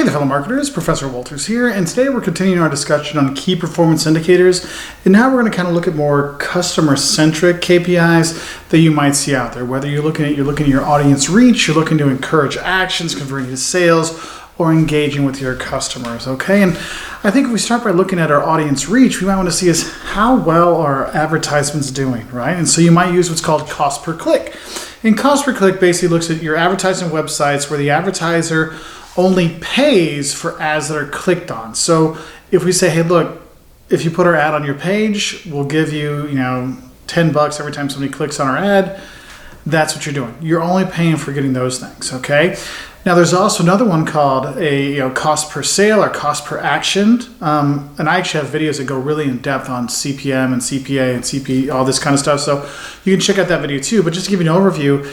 Hey there, fellow marketers, Professor Wolters here, and today we're continuing our discussion on key performance indicators, and now we're going to kind of look at more customer-centric KPIs that you might see out there. Whether you're looking at your audience reach, you're looking to encourage actions, converting to sales, or engaging with your customers, okay? And I think if we start by looking at our audience reach, we might want to see is how well are advertisements doing, right? And so you might use what's called cost per click. And cost per click basically looks at your advertising websites where the advertiser only pays for ads that are clicked on. So if we say, hey, look, if you put our ad on your page, we'll give you, $10 every time somebody clicks on our ad. That's what you're doing. You're only paying for getting those things, okay? Now there's also another one called a cost per sale or cost per action. And I actually have videos that go really in depth on CPM and CPA and CP, all this kind of stuff. So you can check out that video too. But just to give you an overview,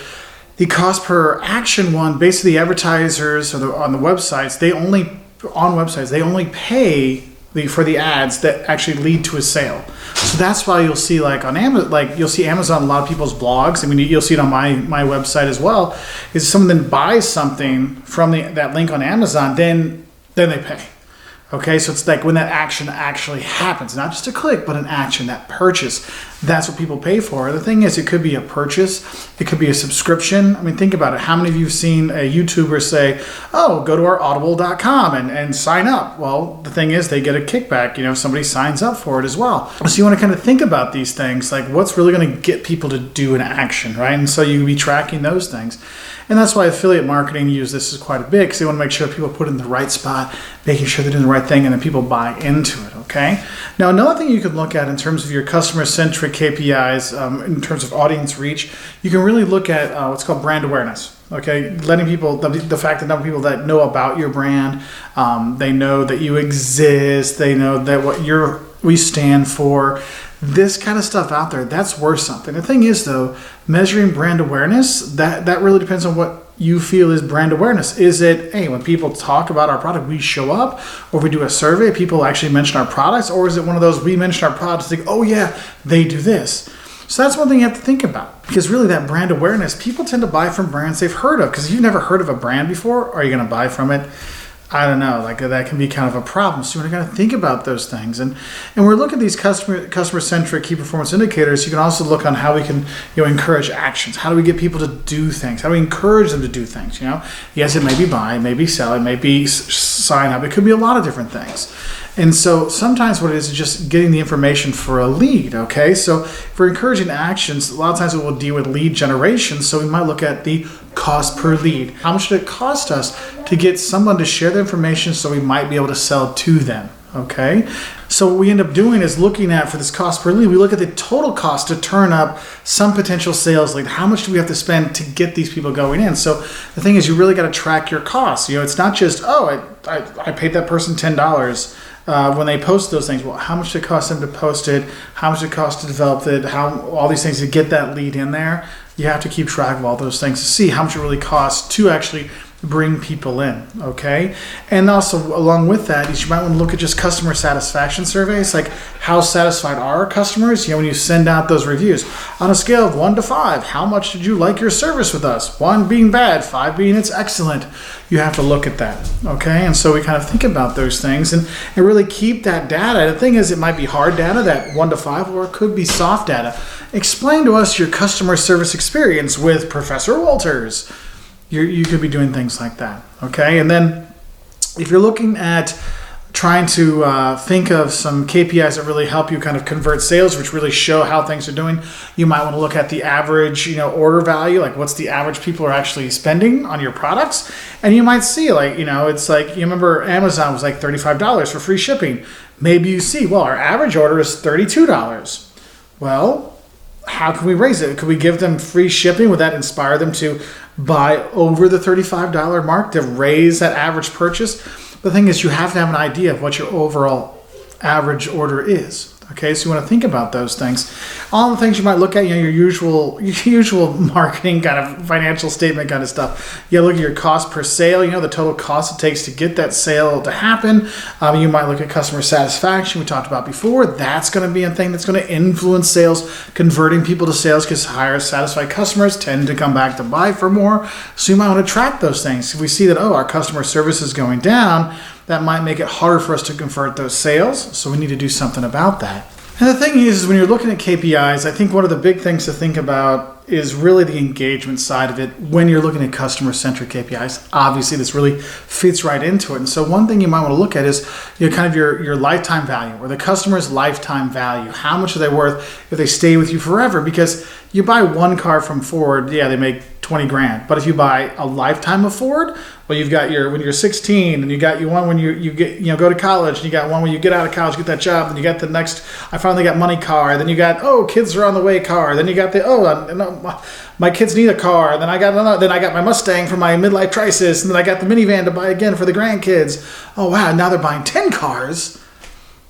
the cost per action one, basically the advertisers or on the websites, they only pay for the ads that actually lead to a sale. So that's why you'll see on Amazon, you'll see Amazon, a lot of people's blogs. I mean, you'll see it on my website as well. Is someone then buys something from that link on Amazon, then they pay. Okay, so it's like when that action actually happens, not just a click, but an action, that purchase. That's what people pay for. The thing is, it could be a purchase, it could be a subscription. I mean, think about it. How many of you have seen a YouTuber say, oh, go to our audible.com and sign up? Well, the thing is, they get a kickback, if somebody signs up for it as well. So you want to kind of think about these things, like what's really going to get people to do an action, right? And so you can be tracking those things. And that's why affiliate marketing use this is quite a bit, because they want to make sure people put it in the right spot, making sure they're doing the right thing, and then people buy into it, okay? Now, another thing you could look at in terms of your customer-centric KPIs, in terms of audience reach, you can really look at what's called brand awareness, okay? Letting people, the fact that number of people that know about your brand, they know that you exist, they know that we stand for. This kind of stuff out there, that's worth something. The thing is, though, measuring brand awareness, that really depends on what you feel is brand awareness. Is it, hey, when people talk about our product, we show up, or we do a survey, people actually mention our products, or is it one of those, we mention our products, think, oh yeah, they do this. So that's one thing you have to think about, because really that brand awareness, people tend to buy from brands they've heard of, because if you've never heard of a brand before, are you going to buy from it? I don't know, that can be kind of a problem. So we're going to think about those things. And we're looking at these customer-centric key performance indicators. You can also look on how we can encourage actions. How do we get people to do things? How do we encourage them to do things? Yes, it may be buy, it may be sell, it may be sign up. It could be a lot of different things. And so sometimes what it is just getting the information for a lead, okay? So if we're encouraging actions, a lot of times it will deal with lead generation. So we might look at the cost per lead. How much did it cost us to get someone to share the information so we might be able to sell to them, okay? So what we end up doing is looking at, for this cost per lead, we look at the total cost to turn up some potential sales lead. How much do we have to spend to get these people going in? So the thing is, you really got to track your costs. It's not just, oh, I paid that person $10 when they post those things. Well, how much did it cost them to post it? How much did it cost to develop it? All these things to get that lead in there. You have to keep track of all those things to see how much it really costs to actually bring people in, okay? And also along with that, you might want to look at just customer satisfaction surveys, like how satisfied are our customers? When you send out those reviews. On a scale of 1 to 5, how much did you like your service with us? 1 being bad, 5 being it's excellent. You have to look at that, okay? And so we kind of think about those things and really keep that data. The thing is, it might be hard data, that 1 to 5, or it could be soft data. Explain to us your customer service experience with Professor Wolters. You could be doing things like that, okay? And then if you're looking at trying to think of some KPIs that really help you kind of convert sales, which really show how things are doing, you might want to look at the average, order value, like what's the average people are actually spending on your products. And you might see, it's like, you remember Amazon was like $35 for free shipping. Maybe you see, well, our average order is $32. Well, how can we raise it? Could we give them free shipping? Would that inspire them to buy over the $35 mark to raise that average purchase? The thing is, you have to have an idea of what your overall average order is. Okay, so you want to think about those things. All the things you might look at, your usual marketing kind of financial statement kind of stuff. You look at your cost per sale, the total cost it takes to get that sale to happen. You might look at customer satisfaction we talked about before. That's going to be a thing that's going to influence sales, converting people to sales, because higher satisfied customers tend to come back to buy for more. So you might want to track those things. If we see that, our customer service is going down, that might make it harder for us to convert those sales. So we need to do something about that. And the thing is when you're looking at KPIs, I think one of the big things to think about is really the engagement side of it when you're looking at customer-centric KPIs. Obviously, this really fits right into it. And so one thing you might want to look at is kind of your lifetime value, or the customer's lifetime value. How much are they worth if they stay with you forever? Because you buy one car from Ford, they make 20 grand. But if you buy a lifetime of Ford, well, you've got when you're 16, and you got one when you get go to college, and you got one when you get out of college, get that job, and you got the next, I finally got money car, then you got, kids are on the way car, then you got the, my kids need a car, and then I got my Mustang for my midlife crisis, and then I got the minivan to buy again for the grandkids. Oh wow, now they're buying 10 cars.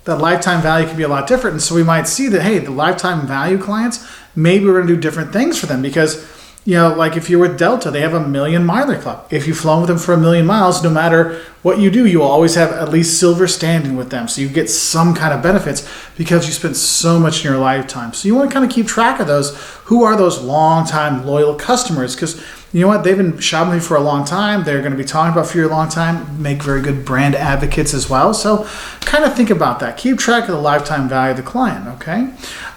That lifetime value can be a lot different. And so we might see that, hey, the lifetime value clients, maybe we're going to do different things for them, because like if you're with Delta, they have a 1,000,000 miler club. If you've flown with them for 1,000,000 miles, no matter what you do, you will always have at least silver standing with them. So you get some kind of benefits because you spent so much in your lifetime. So you want to kind of keep track of those. Who are those long-time loyal customers? Because you know what? They've been shopping with you for a long time. They're going to be talking about for you a long time. Make very good brand advocates as well. So kind of think about that. Keep track of the lifetime value of the client, okay?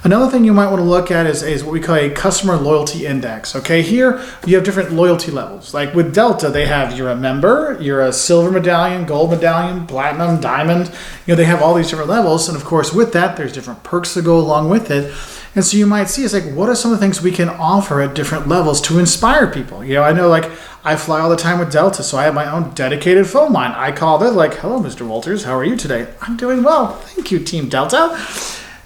Another thing you might want to look at is what we call a customer loyalty index, okay? Here, you have different loyalty levels. Like with Delta, they have you're a member, you're a silver medallion, gold medallion, platinum, diamond. They have all these different levels. And of course, with that, there's different perks that go along with it. And so you might see, it's like, what are some of the things we can offer at different levels to inspire people? I know, like, I fly all the time with Delta, so I have my own dedicated phone line. I call them like, hello, Mr. Wolters, how are you today? I'm doing well. Thank you, Team Delta.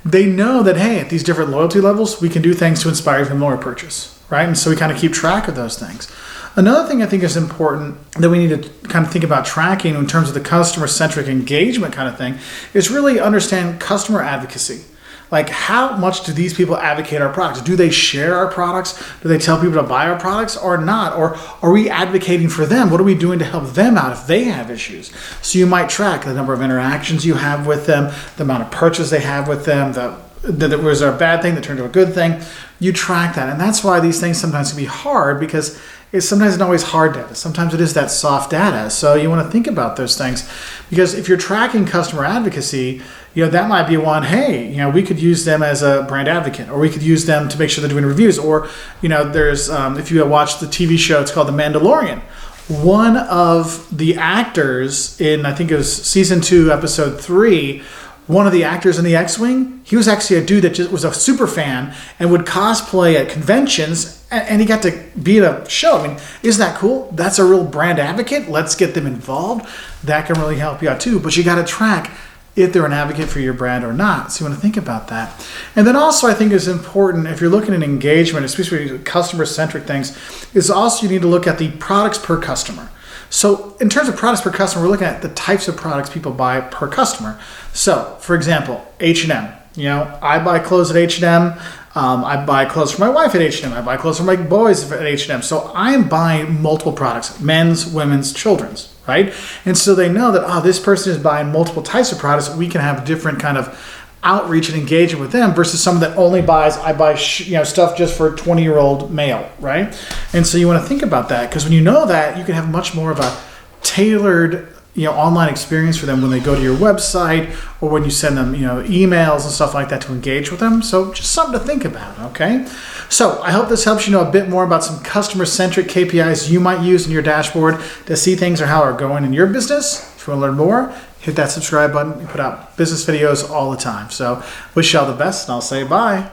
They know that, hey, at these different loyalty levels, we can do things to inspire even more purchase, right? And so we kind of keep track of those things. Another thing I think is important that we need to kind of think about tracking in terms of the customer-centric engagement kind of thing is really understand customer advocacy. Like, how much do these people advocate our products? Do they share our products? Do they tell people to buy our products or not? Or are we advocating for them? What are we doing to help them out if they have issues? So you might track the number of interactions you have with them, the amount of purchase they have with them, that was a bad thing that turned to a good thing. You track that. And that's why these things sometimes can be hard, because it's sometimes not always hard data. Sometimes it is that soft data. So you want to think about those things, because if you're tracking customer advocacy, that might be one, hey, we could use them as a brand advocate, or we could use them to make sure they're doing reviews. Or, there's, if you watch the TV show, it's called The Mandalorian. One of the actors in, I think it was season 2, episode 3, one of the actors in the X-Wing, he was actually a dude that just was a super fan and would cosplay at conventions, and he got to be at a show. I mean, isn't that cool? That's a real brand advocate. Let's get them involved. That can really help you out too. But you got to track if they're an advocate for your brand or not. So you want to think about that. And then also, I think it's important, if you're looking at engagement, especially customer-centric things, is also you need to look at the products per customer. So in terms of products per customer, we're looking at the types of products people buy per customer. So, for example, H&M. I buy clothes at H&M. I buy clothes for my wife at H&M. I buy clothes for my boys at H&M. So I'm buying multiple products, men's, women's, children's, right? And so they know that, this person is buying multiple types of products. We can have different kind of outreach and engagement with them versus someone that only buys, I buy stuff just for a 20-year-old male, right? And so you want to think about that, because when you know that, you can have much more of a tailored online experience for them when they go to your website, or when you send them emails and stuff like that to engage with them. So just something to think about, okay? So I hope this helps you know a bit more about some customer-centric KPIs you might use in your dashboard to see things or how are going in your business. If you want to learn more, hit that subscribe button. We put out business videos all the time. So wish you all the best, and I'll say bye.